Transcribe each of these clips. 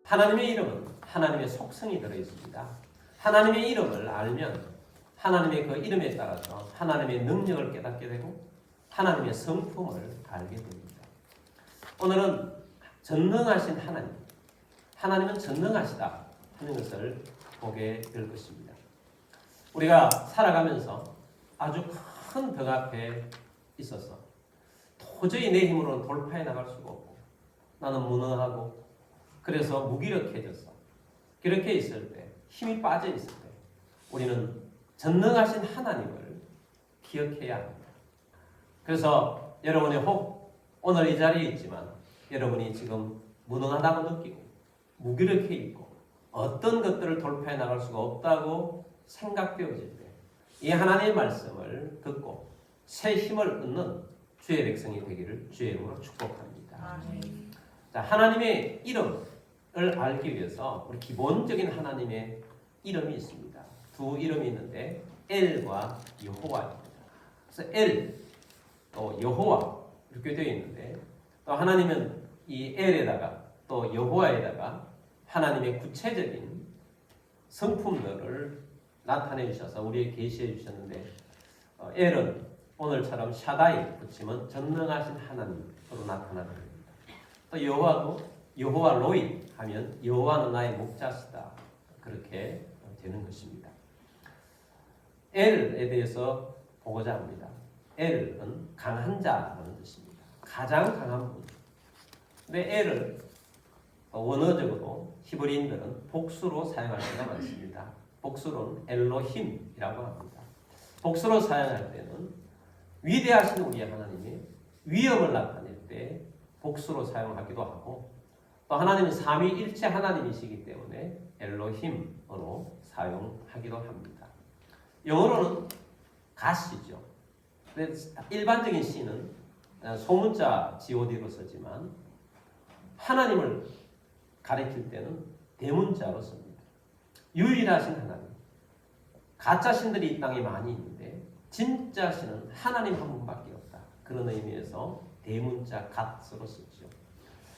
하나님의 이름은 하나님의 속성이 들어있습니다. 하나님의 이름을 알면 하나님의 그 이름에 따라서 하나님의 능력을 깨닫게 되고 하나님의 성품을 알게 됩니다. 오늘은 전능하신 하나님, 하나님은 전능하시다 하는 것을 보게 될 것입니다. 우리가 살아가면서 아주 큰 벽 앞에 있어서 도저히 내 힘으로는 돌파해 나갈 수가 없고 나는 무능하고 그래서 무기력해졌어. 그렇게 있을 때, 힘이 빠져 있을 때 우리는 전능하신 하나님을 기억해야 합니다. 그래서 여러분이 혹 오늘 이 자리에 있지만 여러분이 지금 무능하다고 느끼고 무기력해 있고 어떤 것들을 돌파해 나갈 수가 없다고 생각되어질 때 이 하나님의 말씀을 듣고 새 힘을 얻는 주의 백성이 되기를 주의 이름으로 축복합니다. 자, 하나님의 이름을 알기 위해서 우리 기본적인 하나님의 이름이 있습니다. 두 이름이 있는데 엘과 여호와입니다. 그래서 엘, 또 여호와 이렇게 되어 있는데 또 하나님은 이 엘에다가 또 여호와에다가 하나님의 구체적인 성품들을 나타내 주셔서 우리에게 계시해 주셨는데 엘은 오늘처럼 샤다이 붙이면 전능하신 하나님으로 나타나는 겁니다. 또 여호와도 여호와 로이 하면 여호와는 나의 목자시다 그렇게 되는 것입니다. 엘에 대해서 보고자 합니다. 엘은 강한 자라는 뜻입니다. 가장 강한 분. 근데 엘을 원어적으로 히브리인들은 복수로 사용할 때가 많습니다. 복수로는 엘로힘이라고 합니다. 복수로 사용할 때는 위대하신 우리의 하나님이 위엄을 나타낼 때 복수로 사용하기도 하고 또 하나님은 삼위일체 하나님이시기 때문에 엘로힘으로 사용하기도 합니다. 영어로는 갓이죠. 일반적인 C는 소문자 god로 쓰지만 하나님을 가리킬 때는 대문자로 씁니다. 유일하신 하나님. 가짜 신들이 이 땅에 많이 있는데 진짜 신은 하나님 한 분밖에 없다. 그런 의미에서 대문자 갓으로 쓰죠.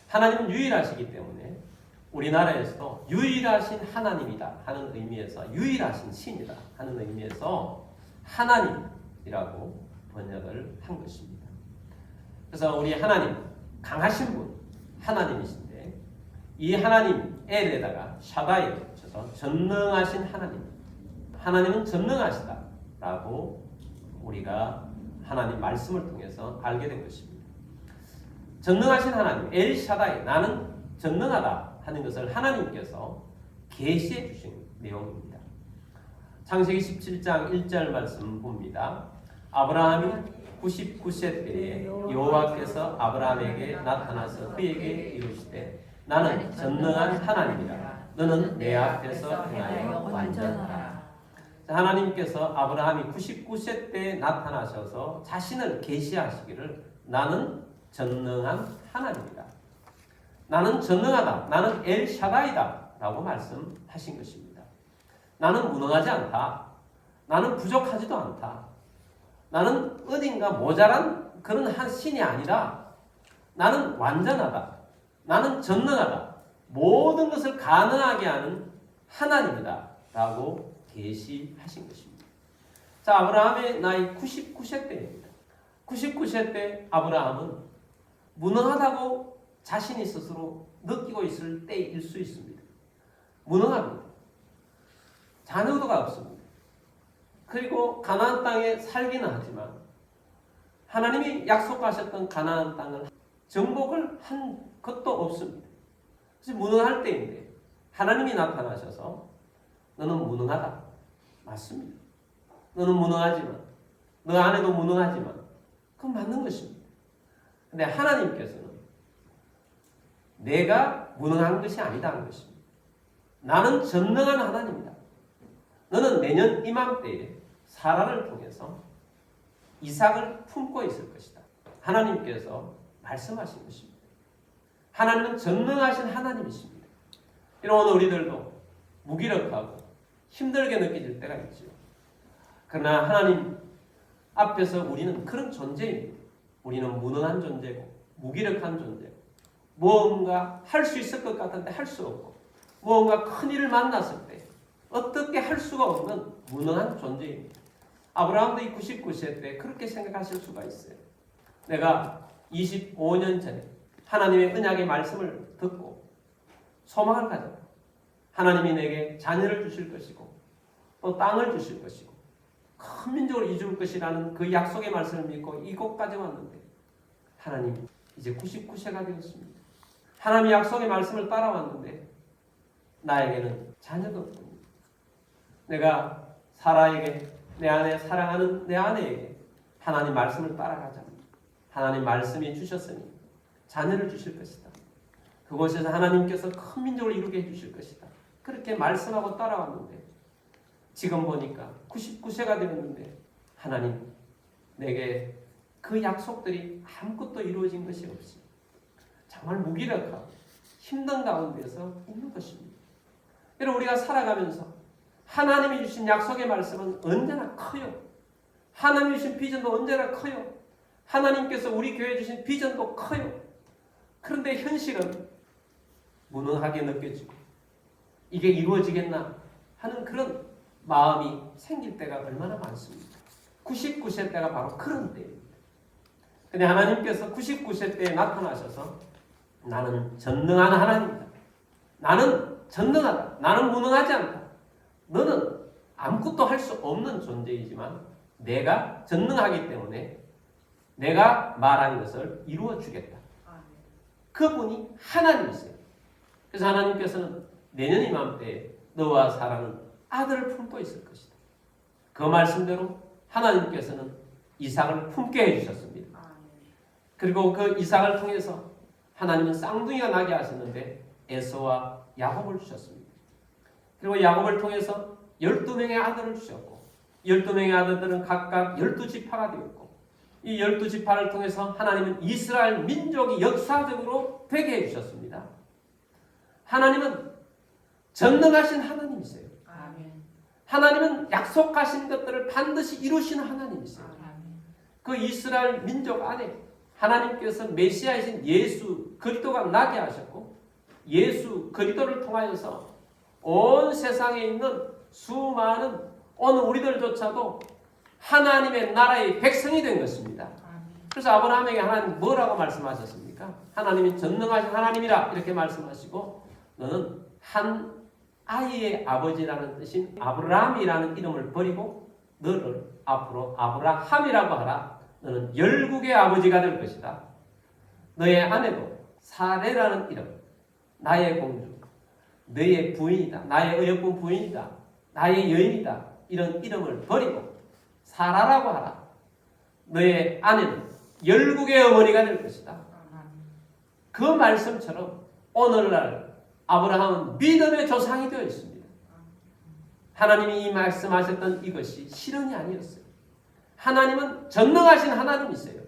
하나님은 유일하시기 때문에 우리나라에서도 유일하신 하나님이다 하는 의미에서 유일하신 신이다 하는 의미에서 하나님이라고 번역을 한 것입니다. 그래서 우리 하나님, 강하신 분 하나님이신데 이 하나님 엘에다가 샤다이를 붙여서 전능하신 하나님, 하나님은 전능하시다라고 우리가 하나님 말씀을 통해서 알게 된 것입니다. 전능하신 하나님, 엘 샤다이, 나는 전능하다 하는 것을 하나님께서 계시해 주신 내용입니다. 창세기 17장 1절 말씀 봅니다. 아브라함이 99세 때에 여호와께서 아브라함에게 나타나서 그에게 이르시되 나는 전능한 하나님이라. 너는 내 앞에서 행하여 완전하라. 하나님께서 아브라함이 99세 때에 나타나셔서 자신을 계시하시기를 나는 전능한 하나님이다. 나는 전능하다. 나는 엘 샤다이다. 라고 말씀하신 것입니다. 나는 무능하지 않다. 나는 부족하지도 않다. 나는 어딘가 모자란 그런 한 신이 아니라 나는 완전하다. 나는 전능하다. 모든 것을 가능하게 하는 하나님이다. 라고 계시하신 것입니다. 자, 아브라함의 나이 99세 때입니다. 99세 때 아브라함은 무능하다고 자신이 스스로 느끼고 있을 때일 수 있습니다. 무능합니다. 자녀도가 없습니다. 그리고 가나안 땅에 살기는 하지만 하나님이 약속하셨던 가나안 땅을 정복을 한 것도 없습니다. 그래서 무능할 때인데 하나님이 나타나셔서 너는 무능하다. 맞습니다. 너는 무능하지만 너 아내도 무능하지만 그건 맞는 것입니다. 근데 하나님께서는 내가 무능한 것이 아니다는 것입니다. 나는 전능한 하나님이다. 너는 내년 이맘때에 사라를 통해서 이삭을 품고 있을 것이다. 하나님께서 말씀하신 것입니다. 하나님은 전능하신 하나님이십니다. 오늘 우리들도 무기력하고 힘들게 느껴질 때가 있죠. 그러나 하나님 앞에서 우리는 그런 존재입니다. 우리는 무능한 존재고 무기력한 존재고 뭔가 할 수 있을 것 같은데 할 수 없고 무언가 큰 일을 만났을 때 어떻게 할 수가 없는 무능한 존재입니다. 아브라함도 이 99세 때 그렇게 생각하실 수가 있어요. 내가 25년 전에 하나님의 언약의 말씀을 듣고 소망을 가졌다. 하나님이 내게 자녀를 주실 것이고 또 땅을 주실 것이고 큰 민족을 이룰 것이라는 그 약속의 말씀을 믿고 이곳까지 왔는데 하나님 이제 99세가 되었습니다. 하나님의 약속의 말씀을 따라왔는데 나에게는 자녀도 없습니다. 내가 사라에게 내 안에 사랑하는 내 아내에게 하나님 말씀을 따라가자. 하나님 말씀이 주셨으니 자녀를 주실 것이다. 그곳에서 하나님께서 큰 민족을 이루게 해주실 것이다. 그렇게 말씀하고 따라왔는데 지금 보니까 99세가 되었는데 하나님 내게 그 약속들이 아무것도 이루어진 것이 없이 정말 무기력하고 힘든 가운데서 있는 것입니다. 여러분 우리가 살아가면서 하나님이 주신 약속의 말씀은 언제나 커요. 하나님이 주신 비전도 언제나 커요. 하나님께서 우리 교회에 주신 비전도 커요. 그런데 현실은 무능하게 느껴지고 이게 이루어지겠나 하는 그런 마음이 생길 때가 얼마나 많습니까? 99세 때가 바로 그런 때입니다. 근데 하나님께서 99세 때에 나타나셔서 나는 전능한 하나님이다. 나는 전능하다. 나는 무능하지 않다. 너는 아무것도 할 수 없는 존재이지만 내가 전능하기 때문에 내가 말한 것을 이루어 주겠다. 그분이 하나님이세요. 그래서 하나님께서는 내년 이맘때에 너와 사라는 아들을 품고 있을 것이다. 그 말씀대로 하나님께서는 이삭을 품게 해주셨습니다. 그리고 그 이삭을 통해서 하나님은 쌍둥이가 나게 하셨는데 에서와 야곱을 주셨습니다. 그리고 야곱을 통해서 12명의 아들을 주셨고 12명의 아들들은 각각 12지파가 되었고 이 12지파를 통해서 하나님은 이스라엘 민족이 역사적으로 되게 해주셨습니다. 하나님은 전능하신 하나님이세요. 하나님은 약속하신 것들을 반드시 이루시는 하나님이세요. 그 이스라엘 민족 안에 하나님께서 메시아이신 예수 그리스도가 나게 하셨고 예수 그리스도를 통하여서 온 세상에 있는 수많은 오늘 우리들조차도 하나님의 나라의 백성이 된 것입니다. 그래서 아브라함에게 하나님 뭐라고 말씀하셨습니까? 하나님이 전능하신 하나님이라 이렇게 말씀하시고 너는 한 아이의 아버지라는 뜻인 아브라함이라는 이름을 버리고 너를 앞으로 아브라함이라고 하라. 너는 열국의 아버지가 될 것이다. 너의 아내도 사레라는 이름, 나의 공주, 너의 부인이다. 나의 어여쁜 부인이다. 나의 여인이다. 이런 이름을 버리고 사라라고 하라. 너의 아내는 열국의 어머니가 될 것이다. 그 말씀처럼 오늘날 아브라함은 믿음의 조상이 되어 있습니다. 하나님이 이 말씀하셨던 이것이 실현이 아니었어요. 하나님은 전능하신 하나님이세요.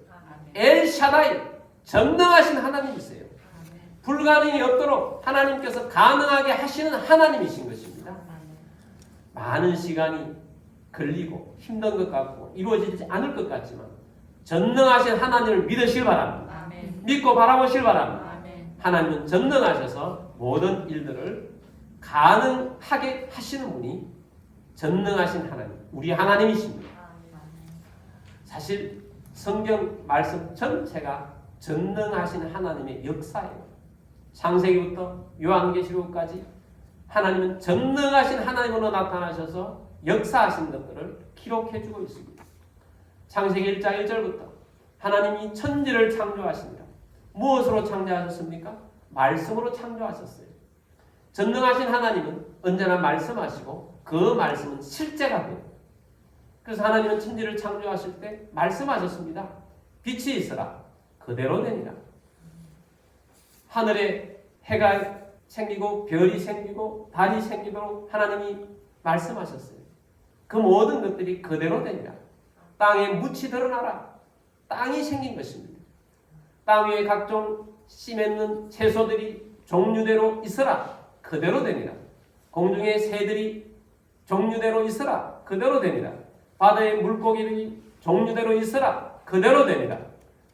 엘샤다이 전능하신 하나님이세요. 불가능이 없도록 하나님께서 가능하게 하시는 하나님이신 것입니다. 많은 시간이 걸리고 힘든 것 같고 이루어지지 않을 것 같지만 전능하신 하나님을 믿으시길 바랍니다. 믿고 바라보시길 바랍니다. 하나님은 전능하셔서 모든 일들을 가능하게 하시는 분이 전능하신 하나님, 우리 하나님이십니다. 사실 성경 말씀 전체가 전능하신 하나님의 역사예요. 창세기부터 요한계시록까지 하나님은 전능하신 하나님으로 나타나셔서 역사하신 것들을 기록해주고 있습니다. 창세기 1장 1절부터 하나님이 천지를 창조하십니다. 무엇으로 창조하셨습니까? 말씀으로 창조하셨어요. 전능하신 하나님은 언제나 말씀하시고 그 말씀은 실제가 돼요. 그래서 하나님은 천지를 창조하실 때 말씀하셨습니다. 빛이 있어라. 그대로 되니라. 하늘에 해가 생기고 별이 생기고 달이 생기도록 하나님이 말씀하셨어요. 그 모든 것들이 그대로 되니라. 땅에 묻이 드러나라. 땅이 생긴 것입니다. 땅 위에 각종 씨 맺는 채소들이 종류대로 있어라. 그대로 되니라. 공중의 새들이 종류대로 있어라. 그대로 되니라. 바다의 물고기들이 종류대로 있어라. 그대로 되니라.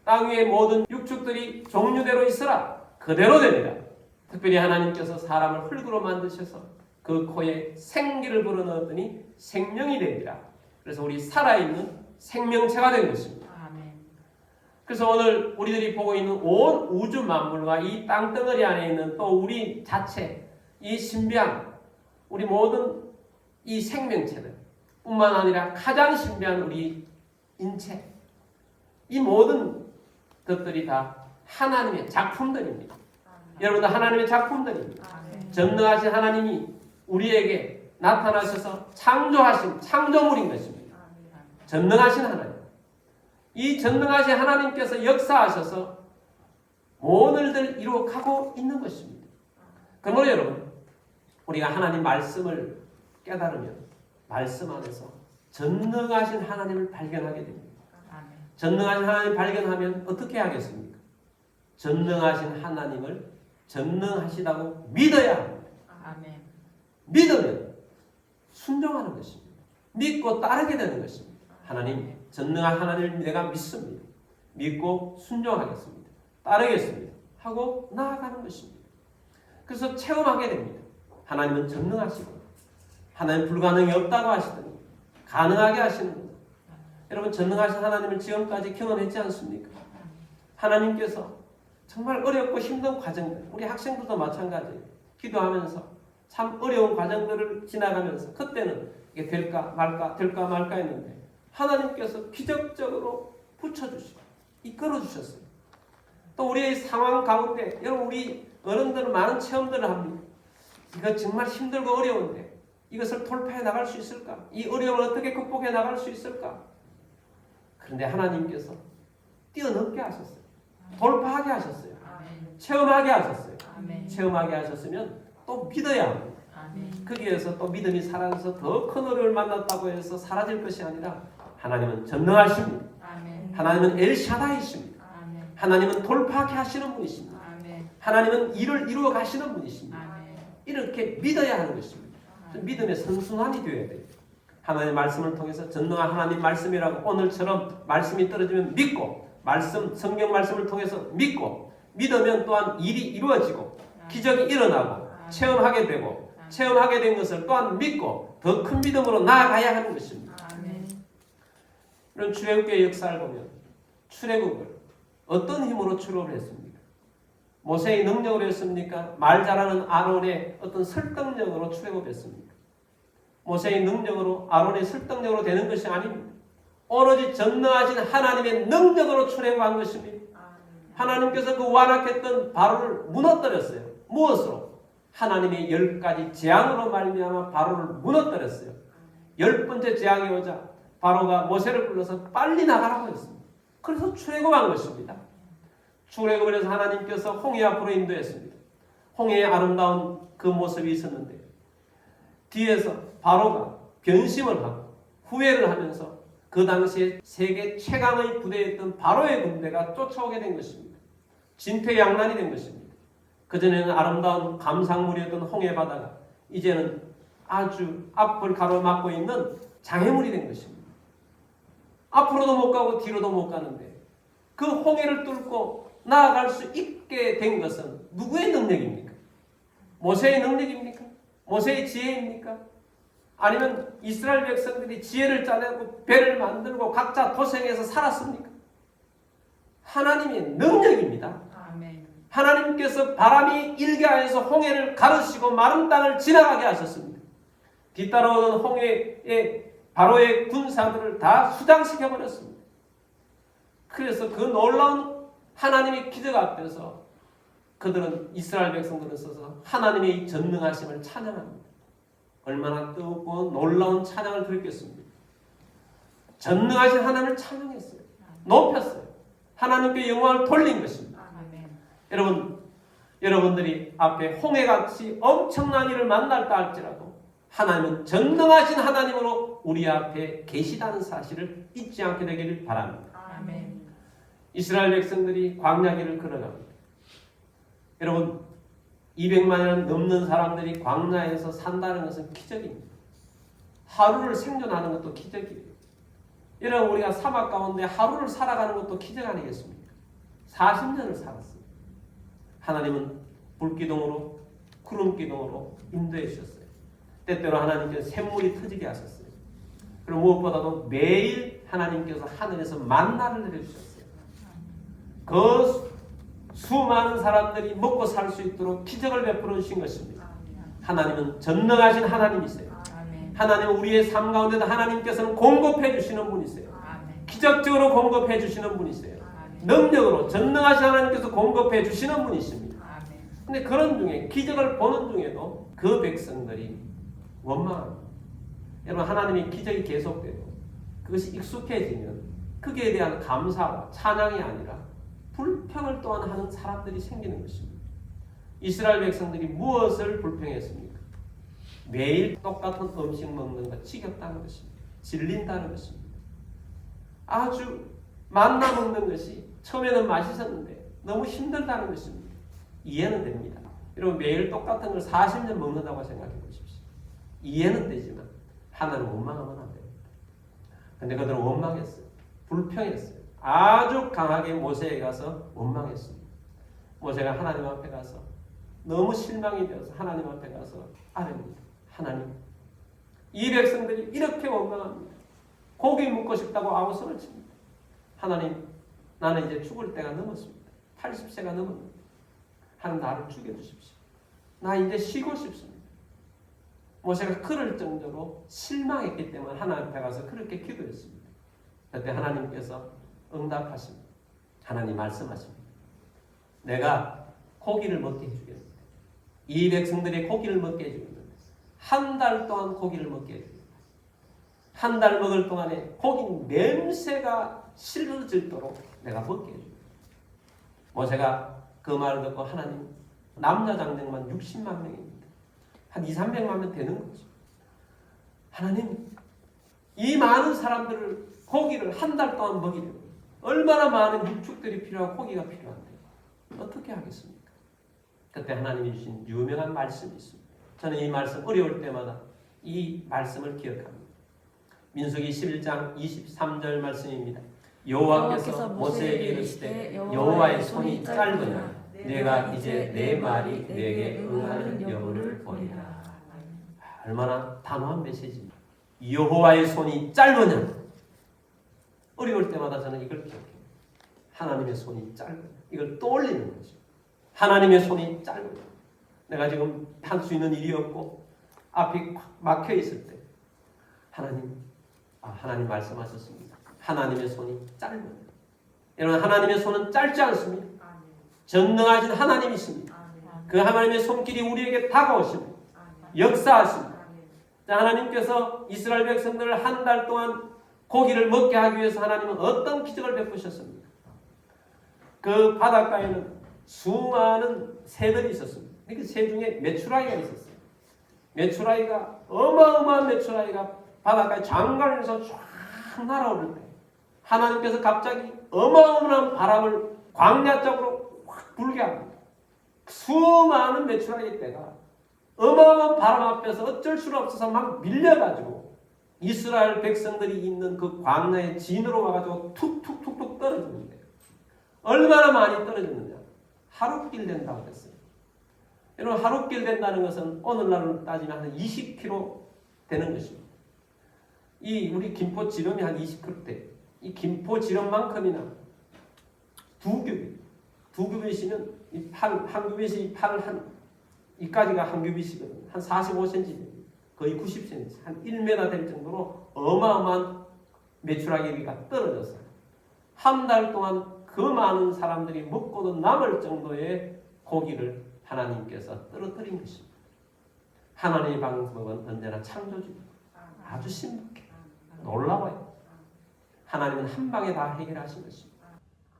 땅 위의 모든 육축들이 종류대로 있어라. 그대로 되니라. 특별히 하나님께서 사람을 흙으로 만드셔서 그 코에 생기를 불어넣었더니 생명이 됩니다. 그래서 우리 살아있는 생명체가 된 것입니다. 그래서 오늘 우리들이 보고 있는 온 우주 만물과 이 땅덩어리 안에 있는 또 우리 자체, 이 신비한 우리 모든 이 생명체들 뿐만 아니라 가장 신비한 우리 인체, 이 모든 것들이 다 하나님의 작품들입니다. 여러분들 하나님의 작품들입니다. 전능하신 하나님이 우리에게 나타나셔서 창조하신 창조물인 것입니다. 전능하신 하나님. 이 전능하신 하나님께서 역사하셔서 모든 일을 이루어가고 있는 것입니다. 그러므로 여러분, 우리가 하나님 말씀을 깨달으면 말씀 안에서 전능하신 하나님을 발견하게 됩니다. 전능하신 하나님을 발견하면 어떻게 하겠습니까? 전능하신 하나님을 전능하시다고 믿어야 합니다. 믿으면 순종하는 것입니다. 믿고 따르게 되는 것입니다. 하나님, 전능한 하나님을 내가 믿습니다. 믿고 순종하겠습니다. 따르겠습니다. 하고 나아가는 것입니다. 그래서 체험하게 됩니다. 하나님은 전능하시고 하나님 불가능이 없다고 하시더니 가능하게 하시는구나. 여러분 전능하신 하나님을 지금까지 경험했지 않습니까? 하나님께서 정말 어렵고 힘든 과정들, 우리 학생들도 마찬가지예요. 기도하면서 참 어려운 과정들을 지나가면서 그때는 이게 될까 말까 했는데 하나님께서 기적적으로 붙여주시고 이끌어주셨어요. 또 우리의 상황 가운데 여러분 우리 어른들은 많은 체험들을 합니다. 이거 정말 힘들고 어려운데 이것을 돌파해 나갈 수 있을까? 이 어려움을 어떻게 극복해 나갈 수 있을까? 그런데 하나님께서 뛰어넘게 하셨어요. 돌파하게 하셨어요. 체험하게 하셨어요. 체험하게 하셨으면 또 믿어야 합니다. 거기에서 또 믿음이 살아서 더 큰 어려움을 만났다고 해서 사라질 것이 아니라 하나님은 전능하십니다. 하나님은 엘샤다이십니다. 하나님은 돌파하게 하시는 분이십니다. 하나님은 일을 이루어 가시는 분이십니다. 이렇게 믿어야 하는 것입니다. 믿음의 선순환이 되어야 돼요. 하나님의 말씀을 통해서 전능한 하나님 말씀이라고 오늘처럼 말씀이 떨어지면 믿고 성경 말씀을 통해서 믿고 믿으면 또한 일이 이루어지고 기적이 일어나고 체험하게 되고 체험하게 된 것을 또한 믿고 더 큰 믿음으로 나아가야 하는 것입니다. 이런 출애굽의 역사를 보면 출애굽을 어떤 힘으로 출애굽을 했습니까? 모세의 능력으로 했습니까? 말 잘하는 아론의 어떤 설득력으로 출애굽했습니까? 모세의 능력으로 아론의 설득력으로 되는 것이 아닙니다. 오로지 전능하신 하나님의 능력으로 출애굽한 것입니다. 하나님께서 그 완악했던 바로를 무너뜨렸어요. 무엇으로? 하나님의 10가지 재앙으로 말미암아 바로를 무너뜨렸어요. 10번째 재앙이 오자 바로가 모세를 불러서 빨리 나가라고 했습니다. 그래서 출애굽한 것입니다. 출애굽을 해서 하나님께서 홍해 앞으로 인도했습니다. 홍해의 아름다운 그 모습이 있었는데 뒤에서 바로가 변심을 하고 후회를 하면서 그 당시에 세계 최강의 부대였던 바로의 군대가 쫓아오게 된 것입니다. 진퇴양난이 된 것입니다. 그전에는 아름다운 감상물이었던 홍해 바다가 이제는 아주 앞을 가로막고 있는 장애물이 된 것입니다. 앞으로도 못 가고 뒤로도 못 가는데 그 홍해를 뚫고 나아갈 수 있게 된 것은 누구의 능력입니까? 모세의 능력입니까? 모세의 지혜입니까? 아니면 이스라엘 백성들이 지혜를 짜내고 배를 만들고 각자 도생해서 살았습니까? 하나님의 능력입니다. 하나님께서 바람이 일게 하여서 홍해를 가르시고 마른 땅을 지나가게 하셨습니다. 뒤따라오는 홍해의 바로의 군사들을 다 수장시켜버렸습니다. 그래서 그 놀라운 하나님의 기적 앞에서 그들은 이스라엘 백성들을 써서 하나님의 전능하심을 찬양합니다. 얼마나 뜨겁고 놀라운 찬양을 드렸겠습니까? 전능하신 하나님을 찬양했어요. 높였어요. 하나님께 영광을 돌린 것입니다. 여러분들이 앞에 홍해같이 엄청난 일을 만날다 할지라도 하나님은 전능하신 하나님으로 우리 앞에 계시다는 사실을 잊지 않게 되기를 바랍니다. 이스라엘 백성들이 광야길을 걸어갑니다. 여러분 200만을 넘는 사람들이 광야에서 산다는 것은 기적입니다. 하루를 생존하는 것도 기적이에요. 여러분 우리가 사막 가운데 하루를 살아가는 것도 기적 아니겠습니까? 40년을 살았어요. 하나님은 불기둥으로 구름기둥으로 인도해 주셨어요. 때때로 하나님께서 샘물이 터지게 하셨어요. 그리고 무엇보다도 매일 하나님께서 하늘에서 만나를 내려주셨어요. 그 수많은 사람들이 먹고 살 수 있도록 기적을 베풀어 주신 것입니다. 하나님은 전능하신 하나님이세요. 하나님은 우리의 삶 가운데도 하나님께서는 공급해 주시는 분이세요. 기적적으로 공급해 주시는 분이세요. 능력으로 전능하신 하나님께서 공급해 주시는 분이십니다. 근데 그런 중에 기적을 보는 중에도 그 백성들이 원망합니다. 여러분, 하나님의 기적이 계속되고 그것이 익숙해지면 거기에 대한 감사와 찬양이 아니라 불평을 또한 하는 사람들이 생기는 것입니다. 이스라엘 백성들이 무엇을 불평했습니까? 매일 똑같은 음식 먹는 것 지겹다는 것입니다. 질린다는 것입니다. 아주 만나 먹는 것이 처음에는 맛있었는데 너무 힘들다는 것입니다. 이해는 됩니다. 여러분, 매일 똑같은 걸 40년 먹는다고 생각해 보십시오. 이해는 되지만 하나님 원망하면 안 됩니다. 근데 그들은 원망했어요. 불평했어요. 아주 강하게 모세에 가서 원망했습니다. 모세가 하나님 앞에 가서 너무 실망이 되어서 하나님 앞에 가서 아뢰니다. 하나님, 이 백성들이 이렇게 원망합니다. 고기 먹고 싶다고 아우성을 칩니다. 하나님, 나는 이제 죽을 때가 넘었습니다. 80세가 넘었는데 하나님, 나를 죽여주십시오. 나 이제 쉬고 싶습니다. 모세가 그럴 정도로 실망했기 때문에 하나님 앞에 가서 그렇게 기도했습니다. 그때 하나님께서 응답하십니다. 하나님 말씀하십니다. 내가 고기를 먹게 해주겠습니다. 이 백성들이 고기를 먹게 해주겠는데 한 달 동안 고기를 먹게 해줍니다. 한 달 먹을 동안에 고기 냄새가 싫어질도록 내가 먹게 해줍니다. 모세가 그 말을 듣고 하나님, 남자 장정만 60만 명입니다. 한 200~300만 명 되는 거죠. 하나님, 이 많은 사람들을 고기를 한 달 동안 먹이려고 얼마나 많은 육축들이 필요하고 고기가 필요한데 어떻게 하겠습니까? 그때 하나님이 주신 유명한 말씀이 있습니다. 저는 이 말씀 어려울 때마다 이 말씀을 기억합니다. 민수기 11장 23절 말씀입니다. 여호와께서 모세에게 이르시되 여호와의 손이 짧으냐 내가 이제 내 말이 내게 응하는 여부를 보리라. 얼마나 단호한 메시지입니다. 여호와의 손이 짧으냐. 어려울 때마다 저는 이걸 기억해요. 하나님의 손이 짧으냐. 이걸 떠올리는 거죠. 하나님의 손이 짧으냐. 내가 지금 할 수 있는 일이 없고 앞이 막혀 있을 때 하나님 말씀하셨습니다. 하나님의 손이 짧으냐. 여러분, 하나님의 손은 짧지 않습니다. 전능하신 하나님이십니다. 그 하나님의 손길이 우리에게 다가오십니다. 역사하십니다. 하나님께서 이스라엘 백성들을 한 달 동안 고기를 먹게 하기 위해서 하나님은 어떤 기적을 베푸셨습니까? 그 바닷가에는 수많은 새들이 있었습니다. 그 새 중에 메추라기가 있었어요. 메추라기가, 어마어마한 메추라기가 바닷가에 장관에서 쫙 날아오를 때 하나님께서 갑자기 어마어마한 바람을 광야 쪽으로 확 불게 합니다. 수많은 메추라기 떼가 어마어마한 바람 앞에서 어쩔 수 없어서 막 밀려가지고 이스라엘 백성들이 있는 그 광야의 진으로 와가지고 툭툭툭툭 떨어지는데 얼마나 많이 떨어졌느냐. 하루길 된다고 했어요. 여러분, 하루길 된다는 것은 오늘날로 따지면 한 20km 되는 것입니다. 이 우리 김포 지름이 한 20km. 이 김포 지름만큼이나 두 규빗이면 이 팔, 한 규빗이 팔 한 이까지가 한 규빗이거든요. 한 45cm, 거의 90cm, 한 1m 될 정도로 어마어마한 메추라기가 떨어졌어요. 한 달 동안 그 많은 사람들이 먹고도 남을 정도의 고기를 하나님께서 떨어뜨린 것입니다. 하나님의 방법은 언제나 창조주입니다. 아주 신박해요. 놀라워요. 하나님은 한 방에 다 해결하신 것입니다.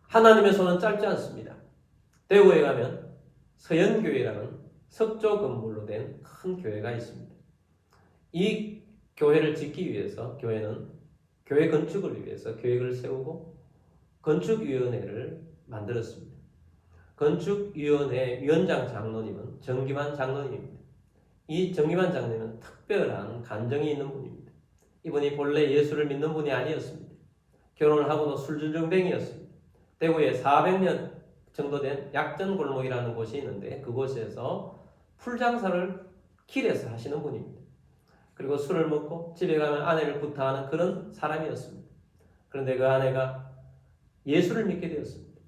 하나님의 손은 짧지 않습니다. 대구에 가면 서연교회라는 석조 건물로 된 큰 교회가 있습니다. 이 교회를 짓기 위해서 교회는 교회 건축을 위해서 계획을 세우고 건축위원회를 만들었습니다. 건축위원회 위원장 장로님은 정기만 장로님입니다. 이 정기만 장로님은 특별한 간정이 있는 분입니다. 이분이 본래 예수를 믿는 분이 아니었습니다. 결혼을 하고도 술주정뱅이였습니다. 대구에 400년 정도 된 약전 골목이라는 곳이 있는데 그곳에서 풀장사를 길에서 하시는 분입니다. 그리고 술을 먹고 집에 가면 아내를 구타하는 그런 사람이었습니다. 그런데 그 아내가 예수를 믿게 되었습니다.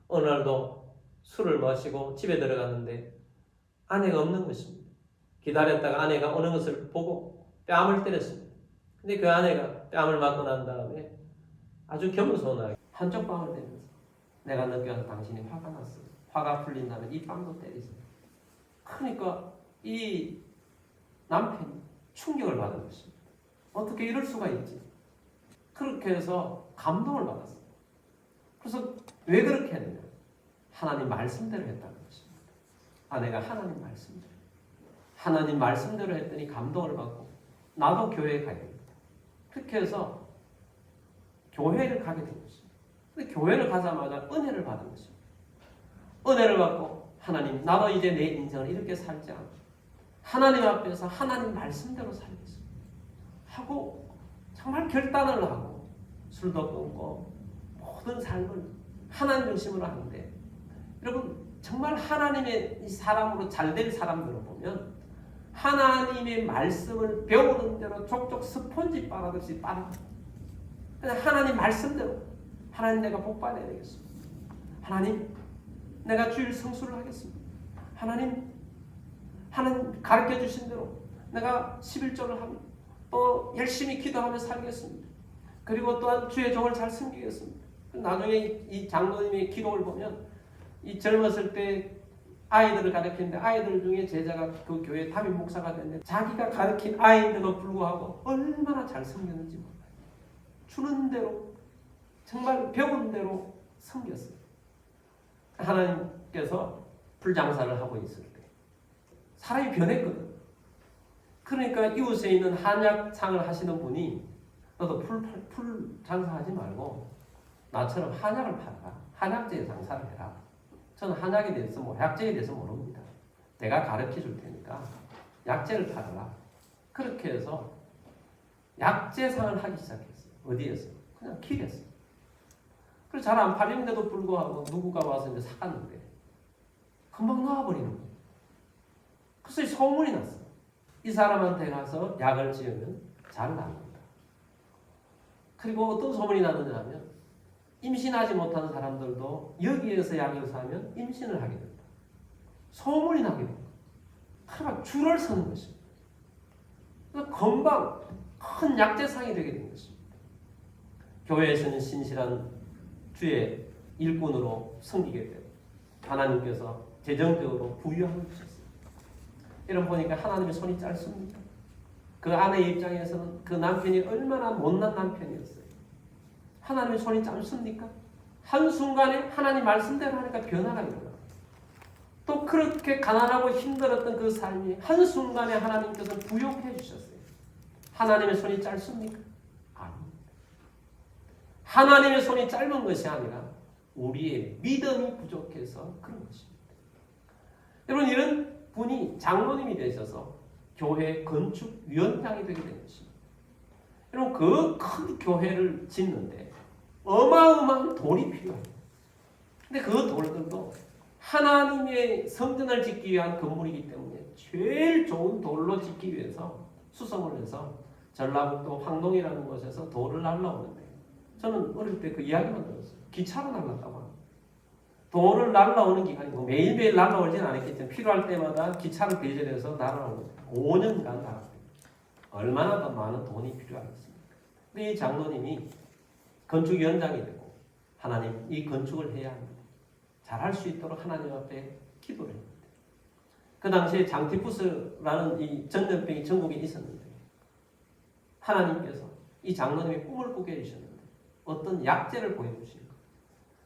어느 날도 술을 마시고 집에 들어갔는데 아내가 없는 것입니다. 기다렸다가 아내가 오는 것을 보고 뺨을 때렸습니다. 근데 그 아내가 뺨을 맞고 난 다음에 아주 겸손하게 한쪽 뺨을 때리면서 내가 느껴서 당신이 화가 났어. 화가 풀린다면 이 뺨도 때리세요. 그러니까 이 남편이 충격을 받은 것입니다. 어떻게 이럴 수가 있지? 그렇게 해서 감동을 받았어요. 그래서 왜 그렇게 했느냐? 하나님 말씀대로 했다는 것입니다. 아내가 하나님 말씀대로 했더니 감동을 받고 나도 교회에 가야 됩니다. 그렇게 해서 교회를 가게 된 것입니다. 근데 교회를 가자마자 은혜를 받은 것입니다. 은혜를 받고 하나님 나도 이제 내 인생을 이렇게 살지 않고 하나님 앞에서 하나님 말씀대로 살겠습니다. 하고 정말 결단을 하고 술도 끊고 모든 삶을 하나님 중심으로 하는데 여러분 정말 하나님의 이 사람으로 잘될 사람들을 보면 하나님의 말씀을 배우는 대로 족족 스펀지 빨아듯이 빨아. 하나님 말씀대로 하나님 내가 복 받아야 되겠습니다. 하나님 내가 주일 성수를 하겠습니다. 하나님 가르쳐 주신 대로 내가 11조를 하고 또 열심히 기도하며 살겠습니다. 그리고 또한 주의 종을 잘 섬기겠습니다. 나중에 이 장로님의 기록을 보면 이 젊었을 때 아이들을 가르치는데 아이들 중에 제자가 그 교회 담임 목사가 됐는데 자기가 가르친 아이인데도 불구하고 얼마나 잘 섬겼는지 몰라요. 주는 대로 정말 배운 대로 섬겼어요. 하나님께서 풀장사를 하고 있을 때 사람이 변했거든. 그러니까 이웃에 있는 한약상을 하시는 분이 너도 풀 장사하지 말고 나처럼 한약을 팔아라. 한약재에 장사를 해라. 저는 한약에 대해서 약재에 대해서 모릅니다. 내가 가르쳐 줄 테니까 약재를 팔아라. 그렇게 해서 약재상을 하기 시작했어요. 어디에서? 그냥 길에서. 그래서 잘 안 팔리는데도 불구하고 누구가 와서 이제 사갔는데 금방 나와버리는 거예요. 그래서 소문이 났어요. 이 사람한테 가서 약을 지으면 잘 납니다. 그리고 어떤 소문이 나느냐 하면 임신하지 못한 사람들도 여기에서 약을 사면 임신을 하게 된다. 소문이 나게 됩니다. 그러니까 줄을 서는 것입니다. 그래서 금방 큰 약재상이 되게 된 것입니다. 교회에서는 신실한 주의 일꾼으로 섬기게 되고 하나님께서 재정적으로 부유함을 주셨어요. 이런 보니까 하나님의 손이 짧습니다. 그 아내의 입장에서는 그 남편이 얼마나 못난 남편이었어요. 하나님의 손이 짧습니까? 한순간에 하나님 말씀대로 하니까 변화가 일어나요. 또 그렇게 가난하고 힘들었던 그 삶이 한순간에 하나님께서 부욕해 주셨어요. 하나님의 손이 짧습니까? 아닙니다. 하나님의 손이 짧은 것이 아니라 우리의 믿음이 부족해서 그런 것입니다. 여러분 이런 분이 장로님이 되셔서 교회 건축위원장이 되게 된 것입니다. 여러분 그 큰 교회를 짓는데 어마어마한 돈이 필요합니다. 근데 그 돌들도 하나님의 성전을 짓기 위한 건물이기 때문에 제일 좋은 돌로 짓기 위해서 수성을 해서 전라북도 황동이라는 곳에서 돌을 날라오는데 저는 어릴 때 그 이야기만 들었어요. 기차로 날랐다고 합니다. 돌을 날라오는 기간이 매일매일 날라오지는 않았겠지만 필요할 때마다 기차를 배절해서 날아오는 5년간 날아옵니다. 얼마나 더 많은 돈이 필요하겠습니까? 근데 이 장로님이 건축위원장이 되고 하나님 이 건축을 해야 합니다. 잘할 수 있도록 하나님 앞에 기도를 합니다. 그 당시에 장티푸스라는 이 전염병이 전국에 있었는데 하나님께서 이 장로님의 꿈을 꾸게 해주셨는데 어떤 약재를 보여주신 거예요.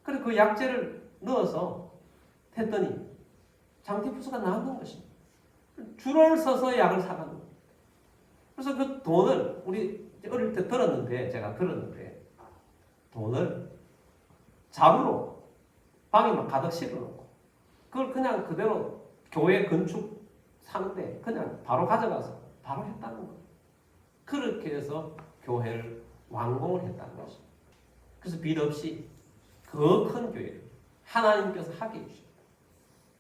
그래서 그 약재를 넣어서 했더니 장티푸스가 나았는 것입니다. 줄을 서서 약을 사가는 거예요. 그래서 그 돈을 우리 어릴 때 제가 들었는데 돈을 자루로 방에 막 가득 실어놓고 그걸 그냥 그대로 교회 건축 사는데 그냥 바로 가져가서 바로 했다는 거예요. 그렇게 해서 교회를 완공을 했다는 것입니다. 그래서 빚 없이 그 큰 교회를 하나님께서 하게 해주십니다.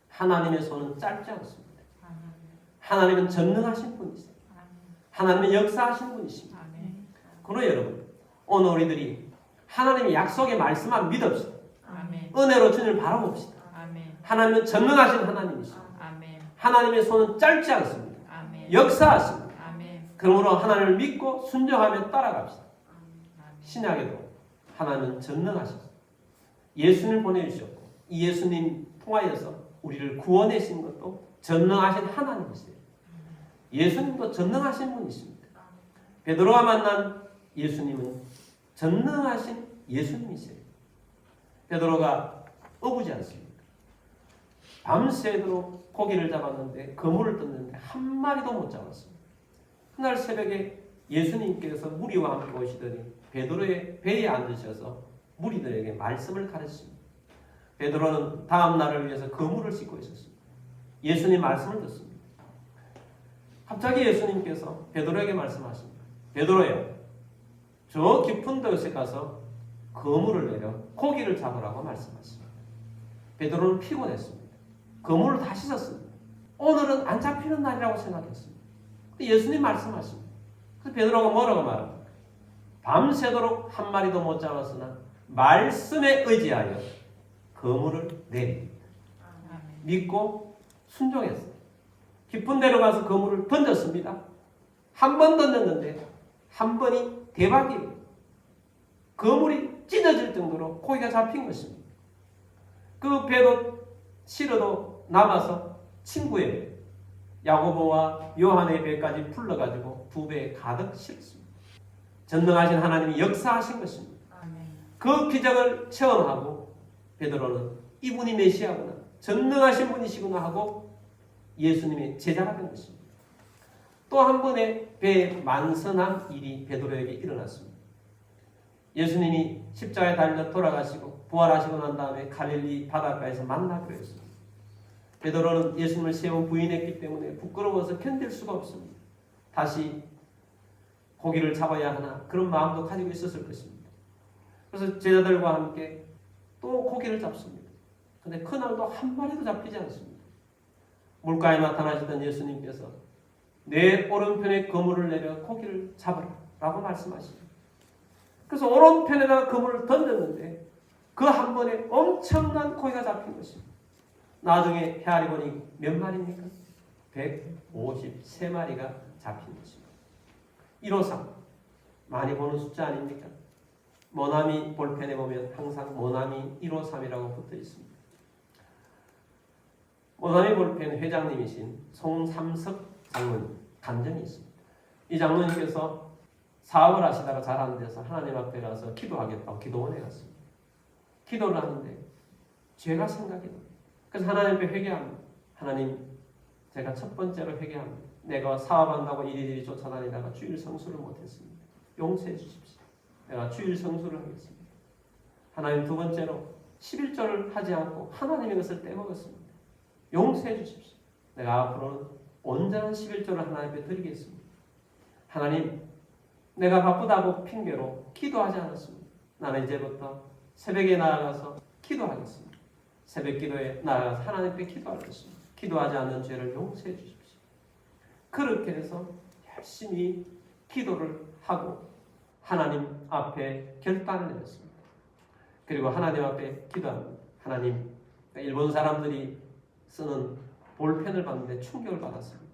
하나님의 손은 짧지 않습니다. 하나님은 전능하신 분이세요. 하나님은 역사하신 분이십니다. 그러나 여러분, 오늘 우리들이 하나님의 약속의 말씀만 믿읍시다. 은혜로 주님을 바라봅시다. 하나님은 전능하신 하나님이십니다. 하나님의 손은 짧지 않습니다. 역사하십니다. 그러므로 하나님을 믿고 순종하며 따라갑시다. 신약에도 하나님은 전능하십니다. 예수님을 보내주셨고 이 예수님 통하여서 우리를 구원하신 것도 전능하신 하나님이세요. 예수님도 전능하신 분이십니다. 베드로가 만난 예수님은 전능하신 예수님이세요. 베드로가 어부지 않습니까? 밤새도록 고기를 잡았는데 그물을 떴는데 한 마리도 못 잡았습니다. 그날 새벽에 예수님께서 무리와 함께 오시더니 베드로의 배에 앉으셔서 무리들에게 말씀을 가르치십니다. 베드로는 다음 날을 위해서 그물을 씻고 있었습니다. 예수님 말씀을 듣습니다. 갑자기 예수님께서 베드로에게 말씀하십니다. 베드로야, 저 깊은 곳에 가서 그물을 내려 고기를 잡으라고 말씀하십니다. 베드로는 피곤했습니다. 그물을 다 씻었습니다. 오늘은 안 잡히는 날이라고 생각했습니다. 예수님 말씀하십니다. 그래서 베드로가 뭐라고 말합니까? 밤새도록 한 마리도 못 잡았으나 말씀에 의지하여 그물을 내립니다. 믿고 순종했어요. 깊은 데로 가서 그물을 던졌습니다. 한 번 던졌는데 한 번이 대박이에요. 그물이 찢어질 정도로 고기가 잡힌 것입니다. 그 배도 실어도 남아서 친구의 야고보와 요한의 배까지 풀러가지고 두 배에 가득 실었습니다. 전능하신 하나님이 역사하신 것입니다. 그 기적을 체험하고 베드로는 이분이 메시아구나, 전능하신 분이시구나 하고 예수님의 제자가 된 것입니다. 또 한 번의 배에 만선한 일이 베드로에게 일어났습니다. 예수님이 십자가에 달려 돌아가시고 부활하시고 난 다음에 갈릴리 바닷가에서 만나기로 했습니다. 베드로는 예수님을 세 번 부인했기 때문에 부끄러워서 견딜 수가 없습니다. 다시 고기를 잡아야 하나 그런 마음도 가지고 있었을 것입니다. 그래서 제자들과 함께 또 고기를 잡습니다. 그런데 그날도 한 마리도 잡히지 않습니다. 물가에 나타나시던 예수님께서 내 오른편에 그물을 내려 고기를 잡으라 라고 말씀하십니다. 그래서 오른편에다가 그물을 던졌는데 그 한 번에 엄청난 고기가 잡힌 것입니다. 나중에 헤아리 보니 몇 마리입니까? 153마리가 잡힌 것입니다. 153 많이 보는 숫자 아닙니까? 모나미 볼펜에 보면 항상 모나미 153이라고 붙어 있습니다. 모나미 볼펜 회장님이신 송삼석 장로님 간증이 있습니다. 이 장로님께서 사업을 하시다가 잘 안 돼서 하나님 앞에 가서 기도하겠다고 기도원에 갔습니다. 기도를 하는데 죄가 생각이 납니다. 그래서 하나님 앞에 회개합니다. 하나님, 제가 첫 번째로 회개합니다. 내가 사업한다고 이리저리 쫓아다니다가 주일 성수를 못했습니다. 용서해 주십시오. 내가 주일 성수를 하겠습니다. 하나님, 두 번째로 11조를 하지 않고 하나님의 것을 떼먹었습니다. 용서해 주십시오. 내가 앞으로는 온전한 11조를 하나님 앞에 드리겠습니다. 하나님, 내가 바쁘다고 핑계로 기도하지 않았습니다. 나는 이제부터 새벽에 나아가서 기도하겠습니다. 새벽 기도에 나아가서 하나님 앞에 기도할 것입니다. 기도하지 않는 죄를 용서해 주십시오. 그렇게 해서 열심히 기도를 하고 하나님 앞에 결단을 내렸습니다. 그리고 하나님 앞에 기도합니다. 하나님, 일본 사람들이 쓰는 볼펜을 봤는데 충격을 받았습니다.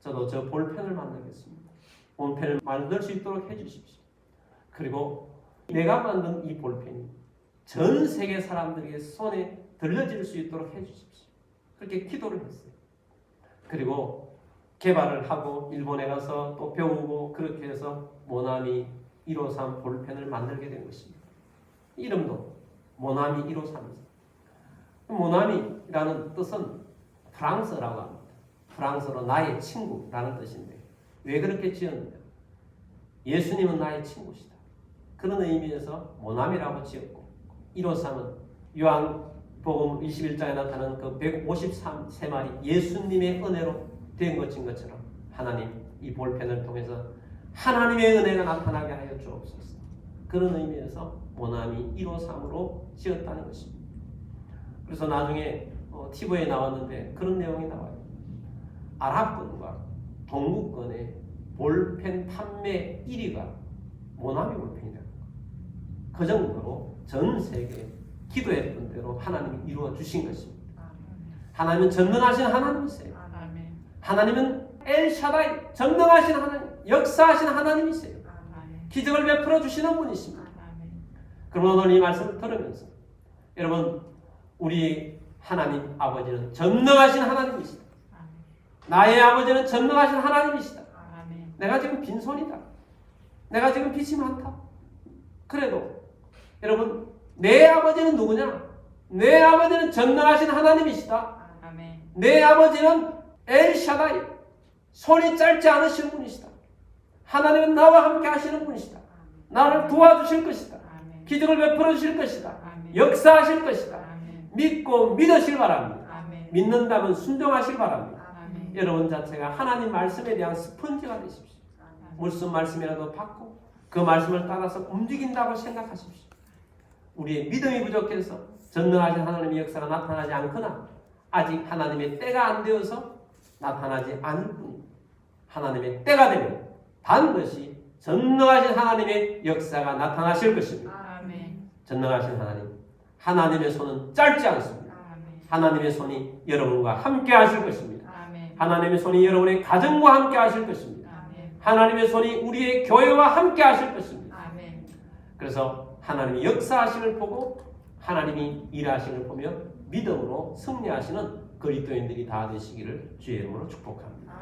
저도 저 볼펜을 만들겠습니다. 볼펜을 만들 수 있도록 해주십시오. 그리고 내가 만든 이 볼펜이 전 세계 사람들에게 손에 들려질 수 있도록 해주십시오. 그렇게 기도를 했어요. 그리고 개발을 하고 일본에 가서 또 배우고 그렇게 해서 모나미 153 볼펜을 만들게 된 것입니다. 이름도 모나미 153입니다. 모나미라는 뜻은 프랑스라고 합니다. 프랑스로 나의 친구라는 뜻인데 왜 그렇게 지었느냐? 예수님은 나의 친구시다. 그런 의미에서 모나미라고 지었고 153은 요한복음 21장에 나타나는 그 153마리 예수님의 은혜로 된 것인 것처럼 하나님 이 볼펜을 통해서 하나님의 은혜가 나타나게 하여 주옵소서. 그런 의미에서 모나미 153으로 지었다는 것입니다. 그래서 나중에 TV에 나왔는데 그런 내용이 나와요. 아랍권과 동구권의 볼펜 판매 1위가 모나미 볼펜이다. 그 정도로 전 세계 기도했던 대로 하나님이 이루어 주신 것입니다. 하나님은 전능하신 하나님이세요. 하나님은 엘샤다이, 전능하신 하나님, 역사하신 하나님이세요. 기적을 베풀어 주시는 분이십니다. 그러면 오늘 이 말씀을 들으면서 여러분, 우리 하나님 아버지는 전능하신 하나님이시다. 나의 아버지는 전능하신 하나님이시다. 내가 지금 빈손이다. 내가 지금 빚이 많다. 그래도 여러분, 내 아버지는 누구냐? 내 아버지는 전능하신 하나님이시다. 내 아버지는 엘샤다이, 손이 짧지 않으신 분이시다. 하나님은 나와 함께 하시는 분이시다. 나를 도와주실 것이다. 기적을 베풀어 주실 것이다. 역사하실 것이다. 믿고 믿으실 바랍니다. 믿는다면 순종하실 바랍니다. 여러분 자체가 하나님 말씀에 대한 스펀지가 되십시오. 무슨 말씀이라도 받고 그 말씀을 따라서 움직인다고 생각하십시오. 우리의 믿음이 부족해서 전능하신 하나님의 역사가 나타나지 않거나 아직 하나님의 때가 안 되어서 나타나지 않을 뿐입니다. 하나님의 때가 되면 반드시 전능하신 하나님의 역사가 나타나실 것입니다. 전능하신 하나님, 하나님의 손은 짧지 않습니다. 하나님의 손이 여러분과 함께 하실 것입니다. 하나님의 손이 여러분의 가정과 함께 하실 것입니다. 하나님의 손이 우리의 교회와 함께 하실 것입니다. 그래서 하나님이 역사하심을 보고 하나님이 일하심을 보며 믿음으로 승리하시는 그리스도인들이 다 되시기를 주의 이름으로 축복합니다.